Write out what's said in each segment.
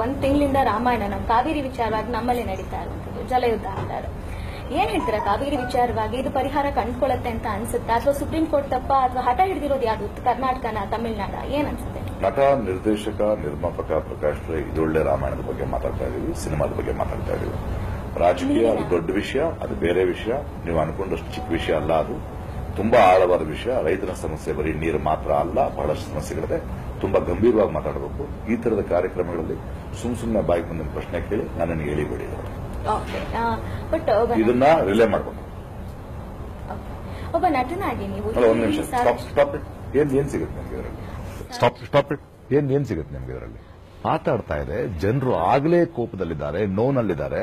ಒಂದ್ ತಿಂಗಳಿಂದ ರಾಮಾಯಣ ನಮ್ಮ ಕಾವೇರಿ ವಿಚಾರವಾಗಿ ನಮ್ಮಲ್ಲಿ ನಡೀತಾ ಇರುವಂತದ್ದು ಜಲಯುದ್ಧ ಅಂತಾರೆ. ಏನ್ ಹೇಳ್ತೀರಾ ಕಾವೇರಿ ವಿಚಾರವಾಗಿ? ಇದು ಪರಿಹಾರ ಕಂಡುಕೊಳ್ಳುತ್ತೆ ಅಂತ ಅನ್ಸುತ್ತಾ, ಅಥವಾ ಸುಪ್ರೀಂ ಕೋರ್ಟ್ ತಪ್ಪ, ಅಥವಾ ಹಠ ಹಿಡಿದಿರೋದು ಯಾವುದು, ಕರ್ನಾಟಕನ ತಮಿಳುನಾಡ, ಏನ್ ಅನ್ಸುತ್ತೆ? ನಟ, ನಿರ್ದೇಶಕ, ನಿರ್ಮಾಪಕ ಪ್ರಕಾಶ್ ರೈ ಇದೊಳ್ಳೆ ರಾಮಾಯಣದ ಬಗ್ಗೆ ಮಾತಾಡ್ತಾ ಇದೀವಿ, ಸಿನಿಮಾದ ಬಗ್ಗೆ ಮಾತಾಡ್ತಾ ಇದೀವಿ. ರಾಜಕೀಯ ಅದು ದೊಡ್ಡ ವಿಷಯ, ಅದು ಬೇರೆ ವಿಷಯ. ನೀವು ಅನ್ಕೊಂಡಷ್ಟು ಚಿಕ್ಕ ವಿಷಯ ಅಲ್ಲ, ಅದು ತುಂಬಾ ಆಳವಾದ ವಿಷಯ. ರೈತರ ಸಮಸ್ಯೆ ಬರೀ ನೀರು ಮಾತ್ರ ಅಲ್ಲ, ಬಹಳಷ್ಟು ಸಮಸ್ಯೆಗಳಿದೆ. ತುಂಬಾ ಗಂಭೀರವಾಗಿ ಮಾತಾಡಬೇಕು. ಈ ತರದ ಕಾರ್ಯಕ್ರಮಗಳಲ್ಲಿ ಸುಮ್ಮನೆ ಬಾಯಿಗೆ ಬಂದ ಪ್ರಶ್ನೆ ಕೇಳಿ ನನ್ನನ್ನು ಹೇಳಿಬೇಡಿ. ಇದನ್ನ ರಿಲೇ ಮಾಡಬೇಕು. ಒಬ್ಬ ನಟನಾಗಿ ನೀವು ಒಂದು ನಿಮಿಷ ಸ್ಟಾಪ್ ಇಟ್. ಏನ್ ಸಿಗುತ್ತೆ ನಿಮ್ಗೆ ಇದರಲ್ಲಿ? Stop it. ಏನ್ ಸಿಗುತ್ತೆ ನಿಮ್ಗೆ ಇದರಲ್ಲಿ? ಮಾತಾಡ್ತಾ ಇದೆ, ಜನರು ಆಗಲೇ ಕೋಪದಲ್ಲಿದ್ದಾರೆ, ನೋವಿನಲ್ಲಿದ್ದಾರೆ.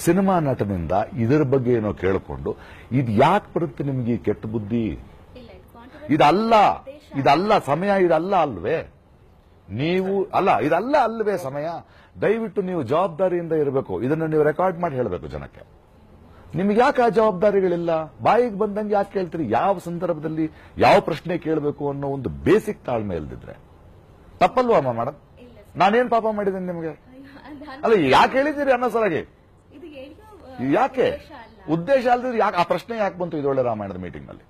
ಸಿನಿಮಾ ನಟನಿಂದ ಇದರ ಬಗ್ಗೆ ಏನೋ ಕೇಳಿಕೊಂಡು ಇದು ಯಾಕೆ ಬರುತ್ತೆ ನಿಮ್ಗೆ ಈ ಕೆಟ್ಟ ಬುದ್ಧಿ? ಇದಲ್ಲ ಸಮಯ, ಇದಲ್ಲ ಅಲ್ವೇ? ನೀವು ಇದಲ್ಲ ಅಲ್ವೇ ಸಮಯ? ದಯವಿಟ್ಟು ನೀವು ಜವಾಬ್ದಾರಿಯಿಂದ ಇರಬೇಕು. ಇದನ್ನು ನೀವು ರೆಕಾರ್ಡ್ ಮಾಡಿ ಹೇಳಬೇಕು ಜನಕ್ಕೆ. ನಿಮ್ಗೆ ಯಾಕೆ ಆ ಜವಾಬ್ದಾರಿಗಳಿಲ್ಲ? ಬಾಯಿಗೆ ಬಂದಂಗೆ ಯಾಕೆ ಕೇಳ್ತೀರಿ? ಯಾವ ಸಂದರ್ಭದಲ್ಲಿ ಯಾವ ಪ್ರಶ್ನೆ ಕೇಳಬೇಕು ಅನ್ನೋ ಒಂದು ಬೇಸಿಕ್ ತಾಳ್ಮೆ ಇಲ್ದಿದ್ರೆ ತಪ್ಪಲ್ವಾ ಮೇಡಮ್? ನಾನೇನ್ ಪಾಪ ಮಾಡಿದ್ದೇನೆ ನಿಮಗೆ? ಅಲ್ಲ, ಯಾಕೆ ಹೇಳಿದ್ದೀರಿ ಅನ್ನೋ ಸಲಗೆ? ಯಾಕೆ ಉದ್ದೇಶ ಅಲ್ದಿದ್ರೆ ಯಾಕೆ ಆ ಪ್ರಶ್ನೆ ಯಾಕೆ ಬಂತು ಇದೊಳ್ಳೆ ರಾಮಾಯಣದ ಮೀಟಿಂಗ್ ನಲ್ಲಿ?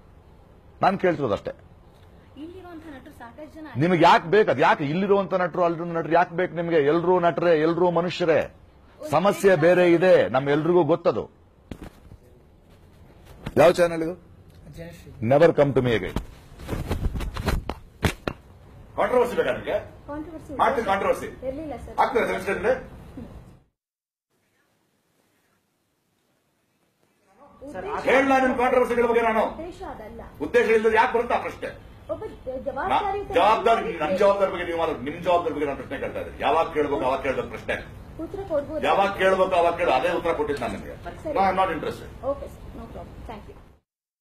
ನಾನು ಕೇಳ್ತಿರೋದಷ್ಟೇ. ನಿಮಗೆ ಯಾಕೆ ಬೇಕು? ಅದು ಯಾಕೆ ಇಲ್ಲಿರುವಂತ ನಟರು ಅಲ್ಲಿರೋ ನಟರು ಯಾಕೆ ಬೇಕು ನಿಮಗೆ? ಎಲ್ರೂ ನಟರೇ, ಎಲ್ರೂ ಮನುಷ್ಯರೇ. ಸಮಸ್ಯೆ ಬೇರೆ ಇದೆ, ನಮ್ಮೆಲ್ರಿಗೂ ಗೊತ್ತದು. ಯಾವ ಚಾನೆಲ್ ಇದು? Never come to me again. Controversy ಬೇಕಾ ನಿಮಗೆ? ಮಾಡ್ತೀನಿ ಕಾಂಟ್ರವರ್ಸಿ. ಆಗ್ತದೆ ಸೆಮಿಸ್ಟರ್ ಹೇಳ ನಿಮ್ ಕಾಂಟ್ರವರ್ಸಿಗಳ ಬಗ್ಗೆ. ನಾನು ಉದ್ದೇಶ ಇಲ್ಲದೆ ಯಾಕೆ ಬರುತ್ತಾ ಪ್ರಶ್ನೆ? ಜವಾಬ್ದಾರಿ, ನಮ್ ಜವಾಬ್ದಾರಿ ಬಗ್ಗೆ ನೀವು ಮಾತಾಡಿ. ನಿಮ್ ಜವಾಬ್ದಾರಿ ಬಗ್ಗೆ ನಾನು ಪ್ರಶ್ನೆ ಕೇಳ್ತಾ ಇದ್ದೀನಿ. ಯಾವಾಗ ಕೇಳಬೇಕು ಅವಾಗ ಕೇಳಬೇಕು ಪ್ರಶ್ನೆ. ಯಾವಾಗ ಕೇಳಬೇಕು ಅವಾಗ ಕೇಳು. ಅದೇ ಉತ್ತರ ಕೊಟ್ಟಿದ್ದು ನಾನು ನಿಮಗೆ. Not interested.